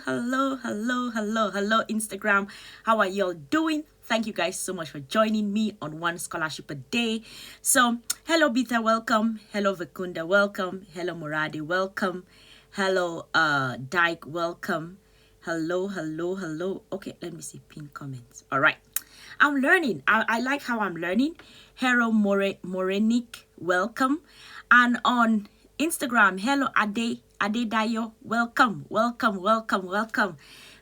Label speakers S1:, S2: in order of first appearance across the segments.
S1: hello, Instagram. How are y'all doing? Thank you guys so much for joining me on One Scholarship a Day. So, hello, Bita, welcome. Hello, Vikunda, welcome. Hello, Muradi, welcome. Hello, Dyke, welcome. Hello. Okay, let me see pin comments. All right. I'm learning. I like how I'm learning. Hello, Morenik, welcome. And on Instagram, hello, Adedayo, welcome.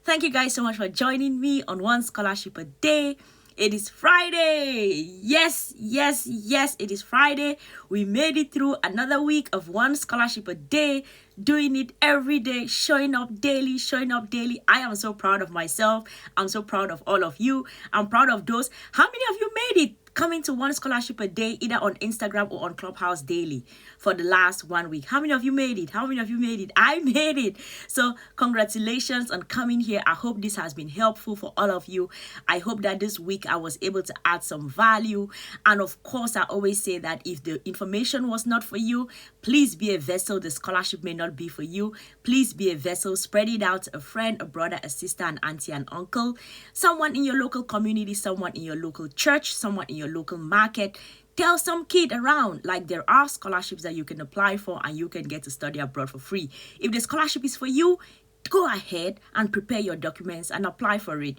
S1: Thank you guys so much for joining me on One Scholarship a Day. It is Friday. Yes, it is Friday. We made it through another week of One Scholarship a Day, doing it every day, showing up daily. I am so proud of myself. I'm so proud of all of you. I'm proud of those. How many of you made it coming to One Scholarship a Day, either on Instagram or on Clubhouse daily for the last 1 week? How many of you made it? I made it. So congratulations on coming here. I hope this has been helpful for all of you. I hope that this week I was able to add some value. And of course, I always say that if the information was not for you, please be a vessel. The scholarship may not be for you. Please be a vessel. Spread it out to a friend, a brother, a sister, an auntie, an uncle, someone in your local community, someone in your local church, someone in your local market. Tell some kid around, like, there are scholarships that you can apply for and you can get to study abroad for free. If the scholarship is for you, go ahead and prepare your documents and apply for it.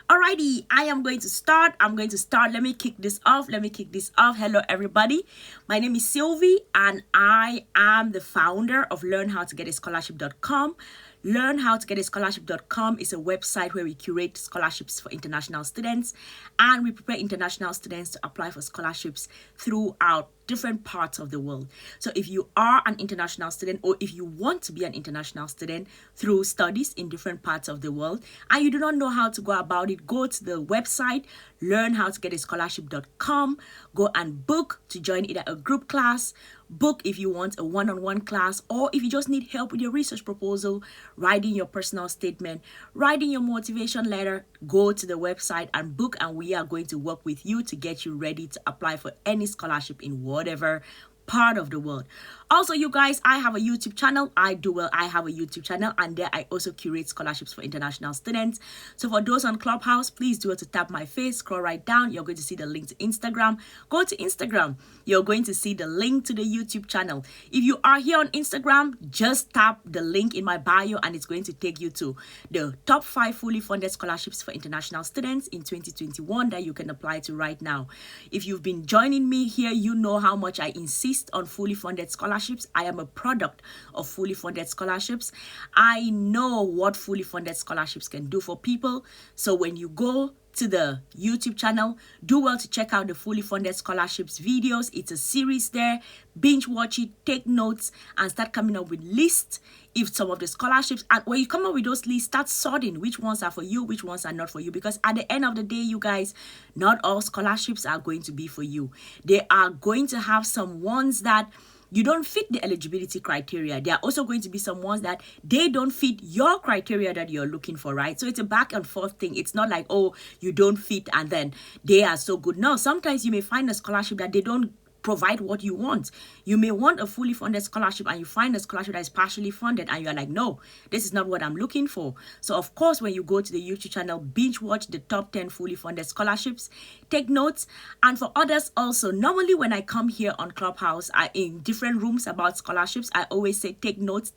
S1: Alrighty, I am going to start. Let me kick this off. Hello, everybody. My name is Sylvie, and I am the founder of LearnHowToGetAScholarship.com. LearnHowToGetAScholarship.com is a website where we curate scholarships for international students, and we prepare international students to apply for scholarships throughout different parts of the world. So if you are an international student, or if you want to be an international student through studies in different parts of the world, and you do not know how to go about it, go to the website LearnHowToGetAScholarship.com. Go and book to join either a group class, book if you want a one-on-one class, or if you just need help with your research proposal, writing your personal statement, writing your motivation letter, go to the website and book, and we are going to work with you to get you ready to apply for any scholarship in whatever part of the world. Also, you guys, I have a YouTube channel. I have a YouTube channel, and there I also curate scholarships for international students. So for those on Clubhouse, please do it to tap my face, scroll right down. You're going to see the link to Instagram. Go to Instagram. You're going to see the link to the YouTube channel. If you are here on Instagram, just tap the link in my bio, and it's going to take you to the top 5 fully funded scholarships for international students in 2021 that you can apply to right now. If you've been joining me here, you know how much I insist on fully funded scholarships. I am a product of fully funded scholarships. I know what fully funded scholarships can do for people. So when you go to the YouTube channel, do well to check out the fully funded scholarships videos. It's a series there. Binge watch it, take notes, and start coming up with lists if some of the scholarships, and when you come up with those lists, start sorting which ones are for you, which ones are not for you, because at the end of the day, you guys, not all scholarships are going to be for you. They are going to have some ones that you don't fit the eligibility criteria. There are also going to be some ones that they don't fit your criteria that you're looking for, right? So it's a back and forth thing. It's not like, oh, you don't fit and then they are so good. No, sometimes you may find a scholarship that they don't provide what you want. You may want a fully funded scholarship and you find a scholarship that is partially funded and you're like, no, this is not what I'm looking for. So of course, when you go to the YouTube channel, binge watch the top 10 fully funded scholarships, take notes. And for others also, normally when I come here on Clubhouse, in different rooms about scholarships, I always say, take notes.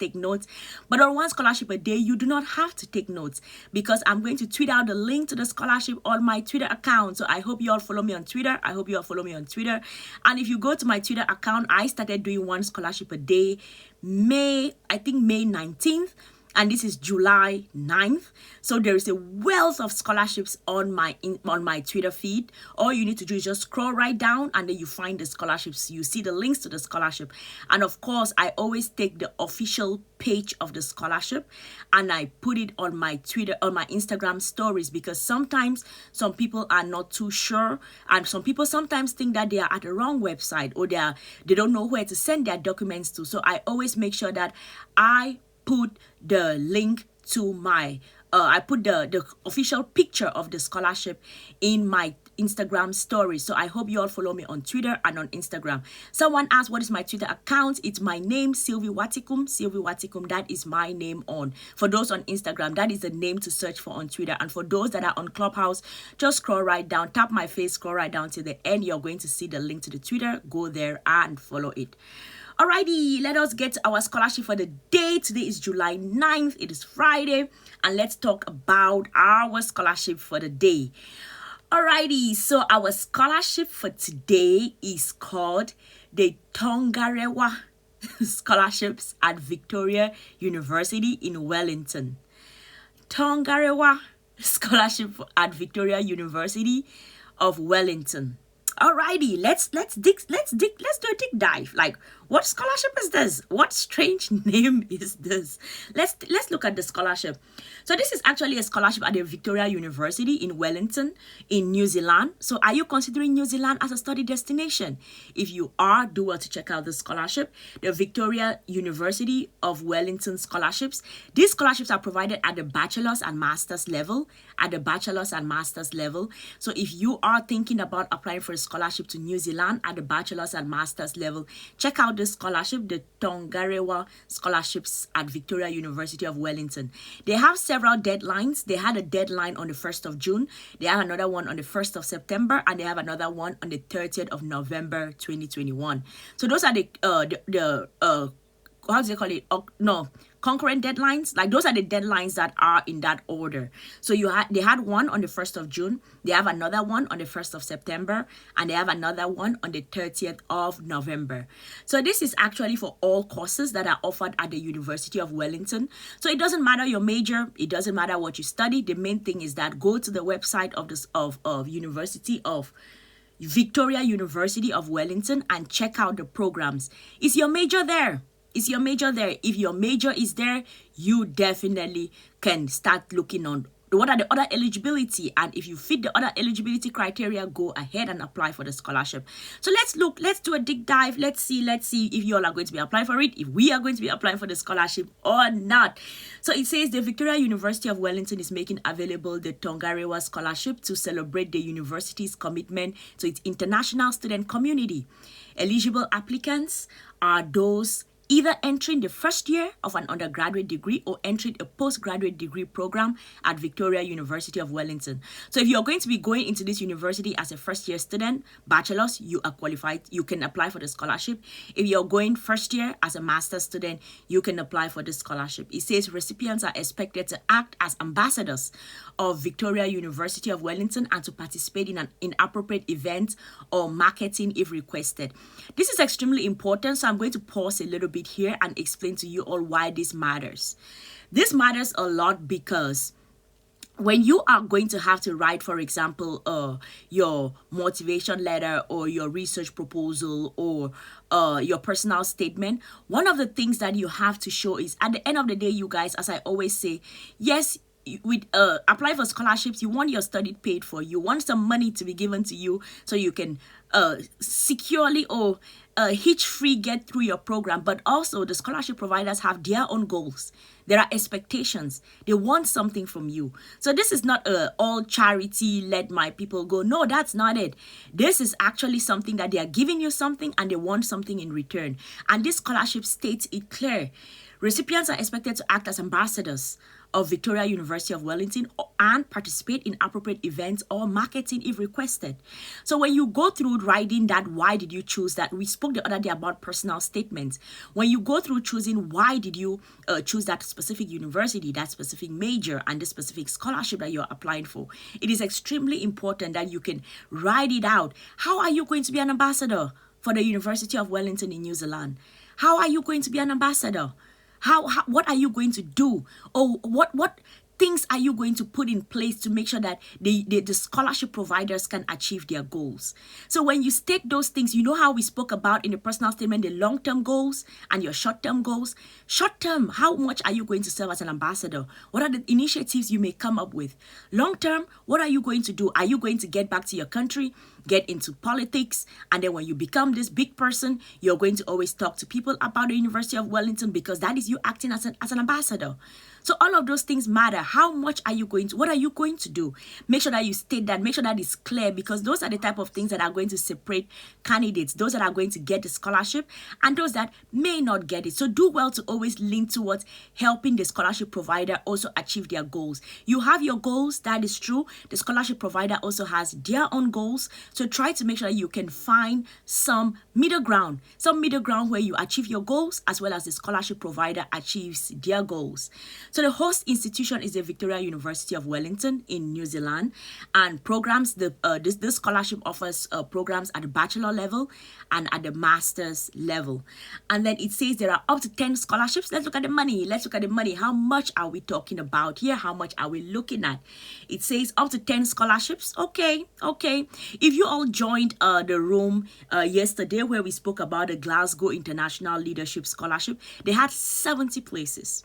S1: But on One Scholarship a Day, you do not have to take notes, because I'm going to tweet out the link to the scholarship on my Twitter account. So I hope you all follow me on Twitter. And if you go to my Twitter account, I started doing One Scholarship a Day May 19th, and this is July 9th. So there is a wealth of scholarships on my Twitter feed. All you need to do is just scroll right down, and then you find the scholarships. You see the links to the scholarship. And of course, I always take the official page of the scholarship and I put it on my Twitter, on my Instagram stories, because sometimes some people are not too sure, and some people sometimes think that they are at the wrong website, or they don't know where to send their documents to. So I always make sure that I put the link to my I put the official picture of the scholarship in my Instagram stories. So I hope you all follow me on Twitter and on Instagram. Someone asked, what is my Twitter account? It's my name, Sylvie Watikum. Sylvie Watikum, that is my name for those on Instagram. That is the name to search for on Twitter. And for those that are on Clubhouse, just scroll right down, tap my face, scroll right down to the end. You're going to see the link to the Twitter. Go there and follow it. Alrighty, let us get our scholarship for the day. Today is July 9th. It is Friday. And let's talk about our scholarship for the day. Alrighty, so our scholarship for today is called the Tongarewa Scholarships at Victoria University in Wellington. Tongarewa Scholarship at Victoria University of Wellington. Alrighty, let's do a deep dive. Like, what scholarship is this? What strange name is this? Let's look at the scholarship. So this is actually a scholarship at the Victoria University in Wellington in New Zealand. So are you considering New Zealand as a study destination? If you are, do well to check out the scholarship, the Victoria University of Wellington scholarships. These scholarships are provided at the Bachelors and Masters level. So if you are thinking about applying for a scholarship to New Zealand at the Bachelors and Masters level, check out this scholarship, the Tongarewa Scholarships at Victoria University of Wellington. They have several deadlines. They had a deadline on the 1st of June. They have another one on the 1st of September, and they have another one on the 30th of November 2021. So those are the how do they call it? Concurrent deadlines. Like, those are the deadlines that are in that order. So they had one on the 1st of June, they have another one on the 1st of September, and they have another one on the 30th of November. So this is actually for all courses that are offered at the University of Wellington. So it doesn't matter your major, it doesn't matter what you study. The main thing is that go to the website of University of Victoria University of Wellington and check out the programs. Is your major there? If your major is there, you definitely can start looking on what are the other eligibility, and if you fit the other eligibility criteria, go ahead and apply for the scholarship. So let's do a deep dive. Let's see if you all are going to be applying for it, if we are going to be applying for the scholarship or not. So it says the Victoria University of Wellington is making available the Tongarewa Scholarship to celebrate the university's commitment to its international student community. Eligible applicants are those either entering the first year of an undergraduate degree or entering a postgraduate degree program at Victoria University of Wellington. So if you're going to be going into this university as a first year student, bachelor's, you are qualified, you can apply for the scholarship. If you're going first year as a master's student, you can apply for the scholarship. It says recipients are expected to act as ambassadors of Victoria University of Wellington and to participate in an inappropriate event or marketing if requested. This is extremely important, so I'm going to pause a little bit here and explain to you all why this matters. This matters a lot because when you are going to have to write, for example, your motivation letter or your research proposal or your personal statement, one of the things that you have to show is, at the end of the day, you guys, as I always say, yes, with apply for scholarships, you want your study paid for, you want some money to be given to you so you can securely or hitch-free get through your program. But also the scholarship providers have their own goals. There are expectations. They want something from you. So this is not all charity, let my people go. No, that's not it. This is actually something that they are giving you something and they want something in return. And this scholarship states it clear. Recipients are expected to act as ambassadors of Victoria University of Wellington and participate in appropriate events or marketing if requested. So when you go through writing that, why did you choose that? We spoke the other day about personal statements. When you go through choosing why did you choose that specific university, that specific major, and the specific scholarship that you're applying for, it is extremely important that you can write it out. How are you going to be an ambassador for the University of Wellington in New Zealand? How are you going to be an ambassador? What are you going to do? Or what things are you going to put in place to make sure that the scholarship providers can achieve their goals? So when you state those things, you know how we spoke about in the personal statement, the long-term goals and your short-term goals. Short-term, how much are you going to serve as an ambassador? What are the initiatives you may come up with? Long-term, what are you going to do? Are you going to get back to your country, get into politics, and then when you become this big person, you're going to always talk to people about the University of Wellington because that is you acting as an ambassador? So all of those things matter. How much are you going to, what are you going to do? Make sure that you state that, make sure that it's clear, because those are the type of things that are going to separate candidates, those that are going to get the scholarship and those that may not get it. So do well to always lean towards helping the scholarship provider also achieve their goals. You have your goals, that is true. The scholarship provider also has their own goals. So try to make sure that you can find some middle ground where you achieve your goals as well as the scholarship provider achieves their goals. So the host institution is the Victoria University of Wellington in New Zealand, and programs, this scholarship offers programs at the bachelor level and at the master's level. And then it says there are up to 10 scholarships. Let's look at the money. How much are we talking about here? How much are we looking at? It says up to 10 scholarships. Okay. If you all joined the room yesterday where we spoke about the Glasgow International Leadership Scholarship, they had 70 places.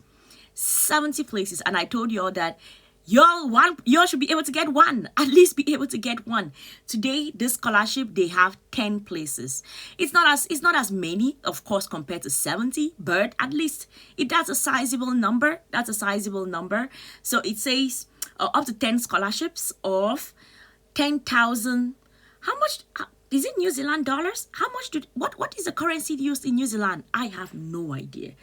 S1: 70 places, and I told you all that y'all should be able to get one, at least be able to get one. Today, this scholarship, they have 10 places. It's not as many, of course, compared to 70, but at least that's a sizable number. So it says up to 10 scholarships of 10,000. How much is it, New Zealand dollars? How much what is the currency used in New Zealand? I have no idea.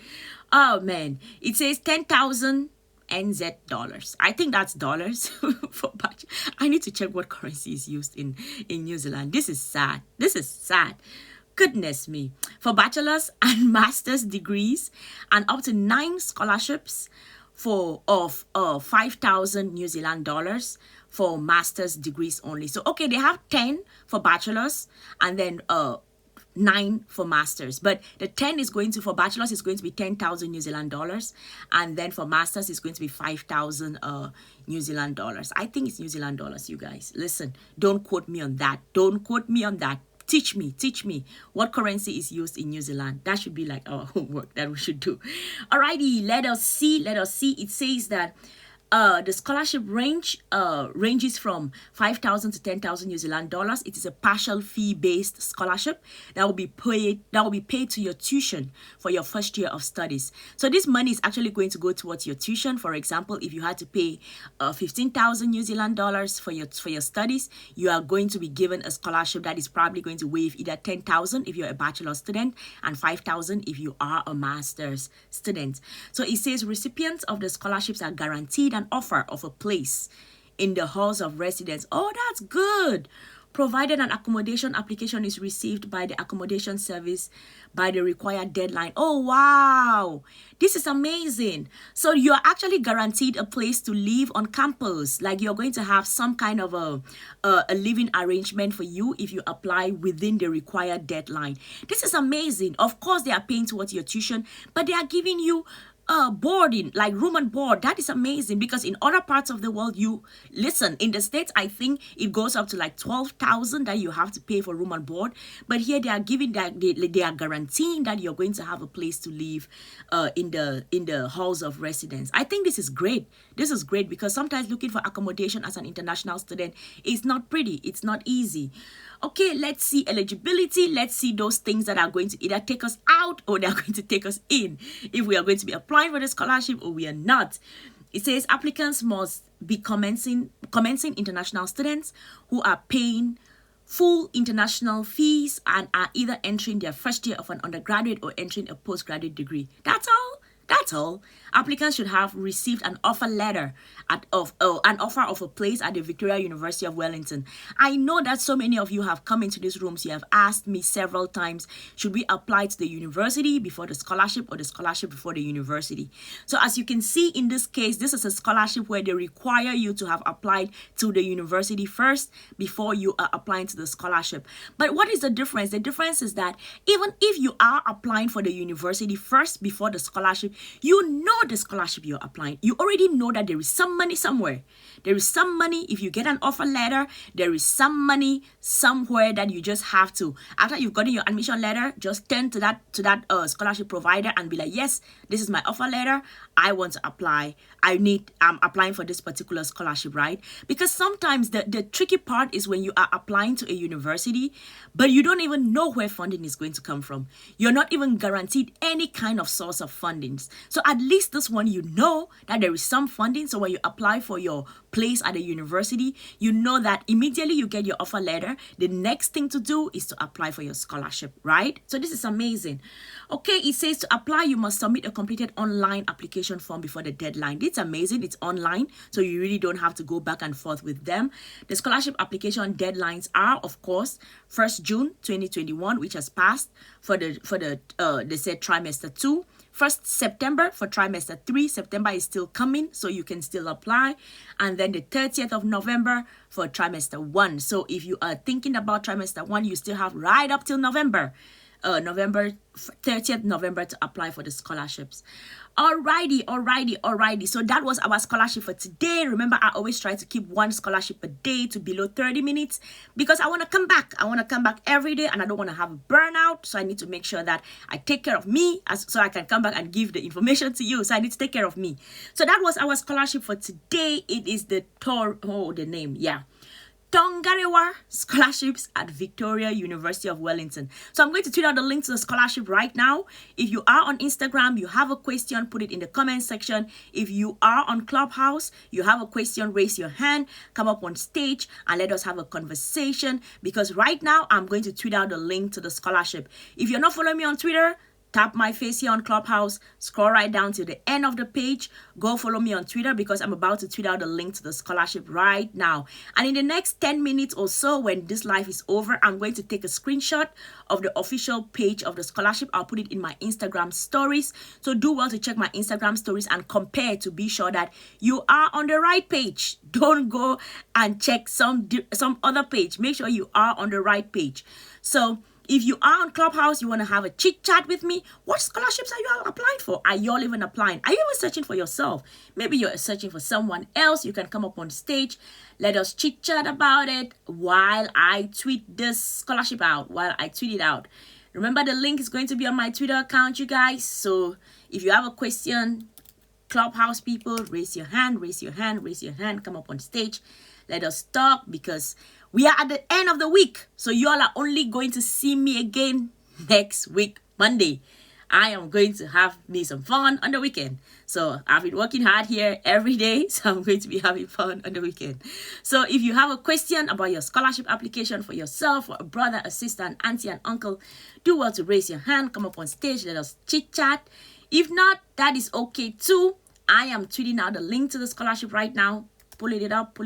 S1: Oh man, it says 10,000 NZ dollars. I think that's dollars for bachelor. I need to check what currency is used in New Zealand. This is sad. Goodness me. For bachelor's and master's degrees, and up to 9 scholarships of 5,000 New Zealand dollars for master's degrees only. So okay, they have 10 for bachelor's and then 9 for masters, but the 10 is going to, for bachelor's is going to be 10,000 New Zealand dollars, and then for masters is going to be 5,000 New Zealand dollars. I think it's New Zealand dollars, you guys. Listen, don't quote me on that. Teach me what currency is used in New Zealand. That should be like our homework that we should do. Alrighty, let us see. It says that the scholarship ranges from 5,000 to 10,000 New Zealand dollars. It is a partial fee-based scholarship that will be paid to your tuition for your first year of studies. So this money is actually going to go towards your tuition. For example, if you had to pay 15,000 New Zealand dollars for your studies, you are going to be given a scholarship that is probably going to waive either 10,000 if you're a bachelor student and 5,000 if you are a master's student. So it says recipients of the scholarships are guaranteed an offer of a place in the halls of residence. Oh, that's good. Provided an accommodation application is received by the accommodation service by the required deadline. Oh, wow. This is amazing. So you're actually guaranteed a place to live on campus. Like you're going to have some kind of a living arrangement for you if you apply within the required deadline. This is amazing. Of course, they are paying towards your tuition, but they are giving you boarding, like room and board. That is amazing, because in other parts of the world, in the States, I think it goes up to like 12,000 that you have to pay for room and board. But here they are giving that, they are guaranteeing that you're going to have a place to live in the halls of residence. I think this is great. This is great because sometimes looking for accommodation as an international student is not pretty. It's not easy. Okay, let's see eligibility. Let's see those things that are going to either take us out or they're going to take us in, if we are going to be applying for the scholarship or we are not. It says applicants must be commencing international students who are paying full international fees and are either entering their first year of an undergraduate or entering a postgraduate degree. That's all. Applicants should have received an offer letter an offer of a place at the Victoria University of Wellington. I know that so many of you have come into these rooms. You have asked me several times, should we apply to the university before the scholarship or the scholarship before the university? So as you can see in this case, this is a scholarship where they require you to have applied to the university first before you are applying to the scholarship. But what is the difference? The difference is that even if you are applying for the university first before the scholarship, you know the scholarship you're applying. You already know that there is some money somewhere. There is some money. If you get an offer letter, there is some money somewhere that you just have to, after you've gotten your admission letter, just turn to that scholarship provider and be like, yes, this is my offer letter. I want to apply. I'm applying for this particular scholarship, right? Because sometimes the tricky part is when you are applying to a university, but you don't even know where funding is going to come from. You're not even guaranteed any kind of source of funding. class. So at least this one, you know that there is some funding. So when you apply for your place at the university, you know that immediately you get your offer letter, the next thing to do is to apply for your scholarship, right? So this is amazing. Okay, it says to apply, you must submit a completed online application form before the deadline. It's amazing. It's online, so you really don't have to go back and forth with them. The scholarship application deadlines are, of course, 1st June 2021, which has passed for the they said trimester 2. 1st September for trimester 3. September is still coming, so you can still apply. And then the 30th of November for trimester 1. So if you are thinking about trimester 1, you still have right up till November. November 30th November to apply for the scholarships. Alrighty. So that was our scholarship for today. Remember, I always try to keep one scholarship a day to below 30 minutes because I want to come back. I want to come back every day and I don't want to have burnout. So I need to make sure that I take care of me so I can come back and give the information to you. So I need to take care of me. So that was our scholarship for today. It is the Tongarewa Scholarships at Victoria University of Wellington. So I'm going to tweet out the link to the scholarship right now. If you are on Instagram, you have a question, put it in the comment section. If you are on Clubhouse, you have a question, raise your hand, come up on stage and let us have a conversation, because right now I'm going to tweet out the link to the scholarship. If you're not following me on Twitter, tap my face here on Clubhouse, scroll right down to the end of the page, go follow me on Twitter because I'm about to tweet out the link to the scholarship right now. And in the next 10 minutes or so, when this live is over, I'm going to take a screenshot of the official page of the scholarship. I'll put it in my Instagram stories. So do well to check my Instagram stories and compare to be sure that you are on the right page. Don't go and check some other page. Make sure you are on the right page. So if you are on Clubhouse, you want to have a chit chat with me, what scholarships are you all applying for? Are you all even applying? Are you even searching for yourself? Maybe you're searching for someone else. You can come up on stage. Let us chit chat about it while I tweet this scholarship out, Remember, the link is going to be on my Twitter account, you guys. So if you have a question, Clubhouse people, raise your hand, come up on stage. Let us talk, because we are at the end of the week. So you all are only going to see me again next week, Monday. I am going to have me some fun on the weekend. So I've been working hard here every day, so I'm going to be having fun on the weekend. So if you have a question about your scholarship application for yourself, for a brother, a sister, an auntie, an uncle, do well to raise your hand, come up on stage, let us chit chat. If not, that is okay too. I am tweeting out the link to the scholarship right now. Pulling it up.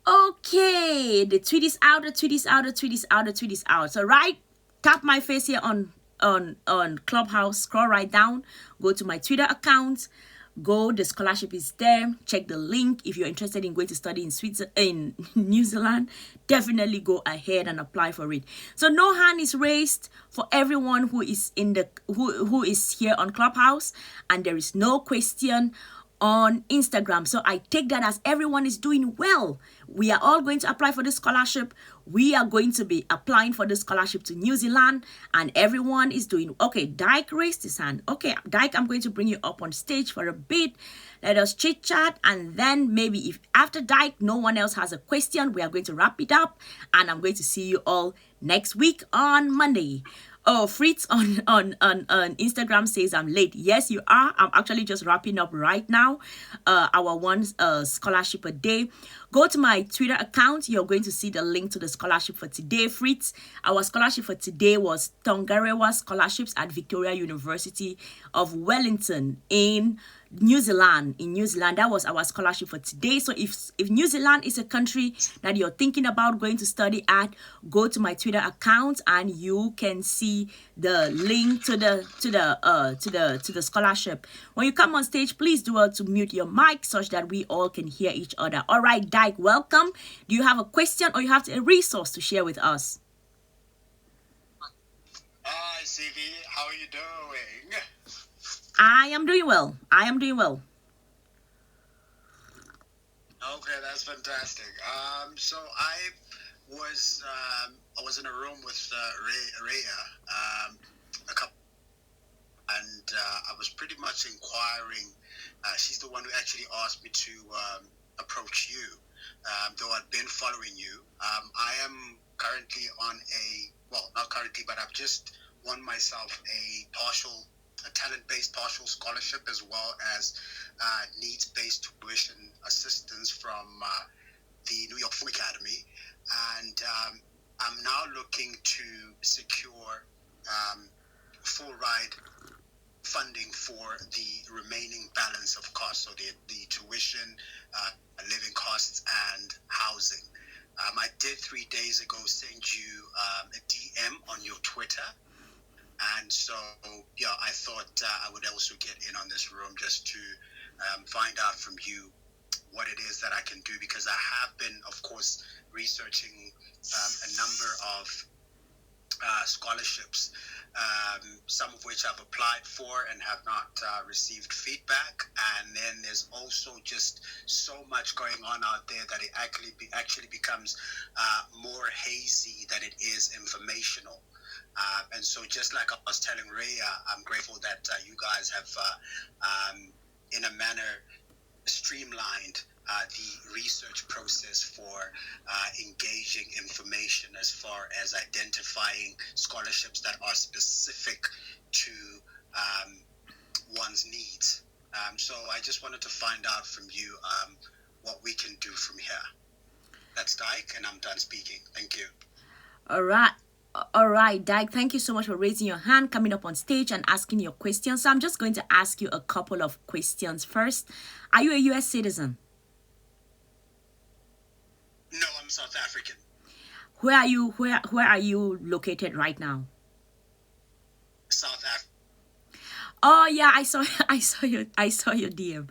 S1: Okay, the tweet is out. So right, tap my face here on Clubhouse, scroll right down, go to my Twitter account, the scholarship is there. Check the link. If you're interested in going to study in New Zealand, definitely go ahead and apply for it. So no hand is raised for everyone who is who is here on Clubhouse, and there is no question on Instagram. So I take that as everyone is doing well. We are all going to apply for this scholarship. We are going to be applying for the scholarship to New Zealand, and everyone is doing okay. Dyke raised his hand. Okay, Dyke, I'm going to bring you up on stage for a bit. Let us chit chat, and then maybe if after Dyke no one else has a question, we are going to wrap it up, and I'm going to see you all next week on Monday. Oh, Fritz on Instagram says I'm late. Yes, you are. I'm actually just wrapping up right now. Our one scholarship a day. Go to my Twitter account. You're going to see the link to the scholarship for today, Fritz. Our scholarship for today was Tongarewa Scholarships at Victoria University of Wellington in New Zealand. That was our scholarship for today. So if New Zealand is a country that you're thinking about going to study at, go to my Twitter account and you can see the link to the scholarship. When you come on stage, please do well to mute your mic such that we all can hear each other. All right, Dyke, welcome. Do you have a question or you have a resource to share with us?
S2: Hi, CV. How are you doing?
S1: I am doing well.
S2: Okay, that's fantastic. So I was in a room with Rhea a couple, and I was pretty much inquiring. She's the one who actually asked me to approach you, though I've been following you. I am currently on not currently, but I've just won myself a talent-based partial scholarship, as well as needs-based tuition assistance from the New York Film Academy, and I'm now looking to secure full ride funding for the remaining balance of costs, so the tuition, living costs, and housing. I did 3 days ago send you a DM on your Twitter, and so yeah, I thought I would also get in on this room just to find out from you what it is that I can do, because I have been, of course, researching a number of scholarships, some of which I've applied for and have not received feedback. And then there's also just so much going on out there that it actually becomes more hazy than it is informational. And so, just like I was telling Rhea, I'm grateful that you guys have, in a manner, streamlined the research process for engaging information as far as identifying scholarships that are specific to one's needs. So I just wanted to find out from you what we can do from here. That's Dyke, and I'm done speaking. Thank you.
S1: All right, Dyke, thank you so much for raising your hand, coming up on stage and asking your questions. So I'm just going to ask you a couple of questions first. Are you a U.S. citizen?
S2: No, I'm South African.
S1: Where are you located right now?
S2: South Africa.
S1: Oh yeah, I saw your DM.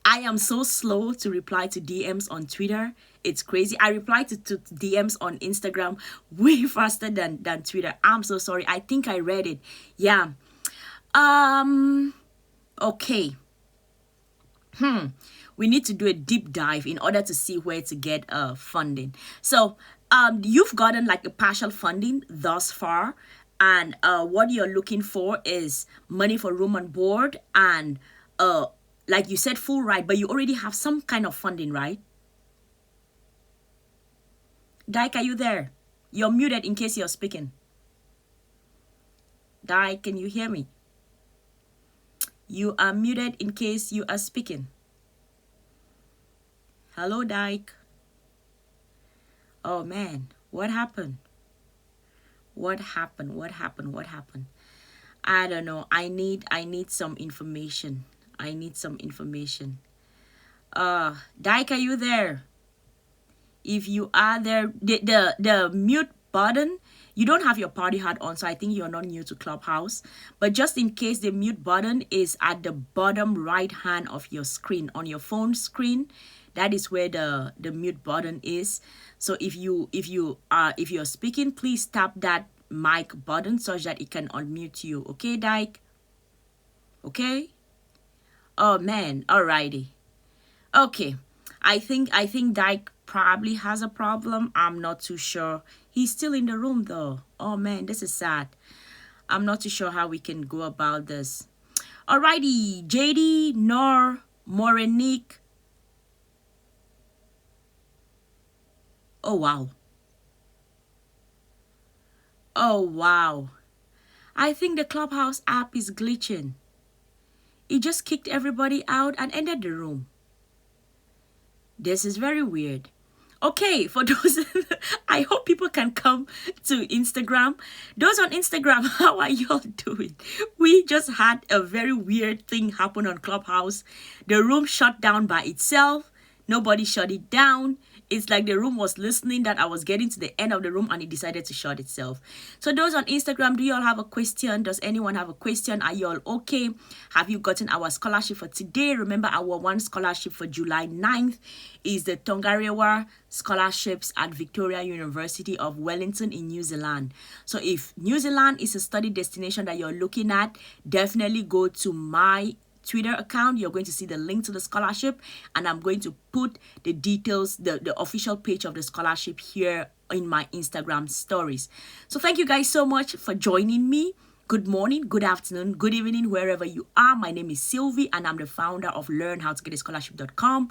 S1: I am so slow to reply to DMs on Twitter. It's crazy. I reply to DMs on Instagram way faster than Twitter. I'm so sorry. I think I read it. Yeah. Okay. We need to do a deep dive in order to see where to get funding. So you've gotten like a partial funding thus far, and what you're looking for is money for room and board and like you said, full ride, but you already have some kind of funding, right? Dyke, are you there? You're muted in case you're speaking. Dyke, can you hear me? You are muted in case you are speaking. Hello, Dyke. Oh man, what happened? What happened? I don't know. I need some information. Dyke, are you there? If you are there, the mute button, you don't have your party hat on, so I think you're not new to Clubhouse. But just in case, the mute button is at the bottom right hand of your screen, on your phone screen. That is where the mute button is. So if you're speaking, please tap that mic button so that it can unmute you. Okay, Dyke? Okay? Oh man, alrighty. Okay. I think Dyke probably has a problem. I'm not too sure. He's still in the room though. Oh man, this is sad. I'm not too sure how we can go about this. Alrighty, JD, Nor, Morenique. Oh wow. Oh wow. I think the Clubhouse app is glitching. It just kicked everybody out and ended the room. This is very weird. Okay, for those, I hope people can come to Instagram. Those on Instagram, how are y'all doing? We just had a very weird thing happen on Clubhouse. The room shut down by itself. Nobody shut it down. It's like the room was listening that I was getting to the end of the room and it decided to shut itself. So those on Instagram, do y'all have a question? Does anyone have a question? Are y'all okay? Have you gotten our scholarship for today? Remember, our one scholarship for July 9th is the Tongarewa Scholarships at Victoria University of Wellington in New Zealand. So if New Zealand is a study destination that you're looking at, definitely go to my Twitter account. You're going to see the link to the scholarship, and I'm going to put the details, the official page of the scholarship here in my Instagram stories. So thank you guys so much for joining me Good morning, good afternoon, good evening, wherever you are. My name is Sylvie, and I'm the founder of LearnHowToGetAScholarship.com.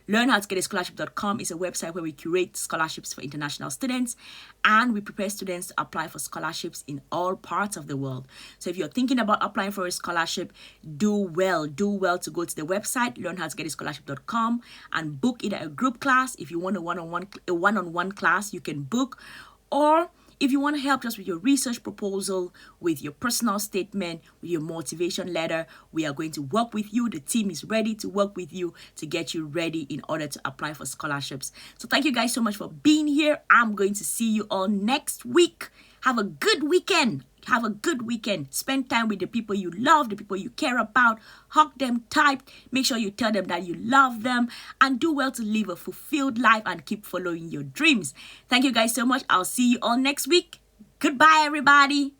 S1: LearnHowToGetAScholarship.com is a website where we curate scholarships for international students, and we prepare students to apply for scholarships in all parts of the world. So if you're thinking about applying for a scholarship, do well to go to the website LearnHowToGetAScholarship.com and book either a group class. If you want a one-on-one class, you can book, or if you want to help us with your research proposal, with your personal statement, with your motivation letter, we are going to work with you. The team is ready to work with you to get you ready in order to apply for scholarships. So thank you guys so much for being here. I'm going to see you all next week. Have a good weekend. Have a good weekend. Spend time with the people you love, the people you care about. Hug them tight. Make sure you tell them that you love them, and do well to live a fulfilled life and keep following your dreams. Thank you guys so much. I'll see you all next week. Goodbye, everybody.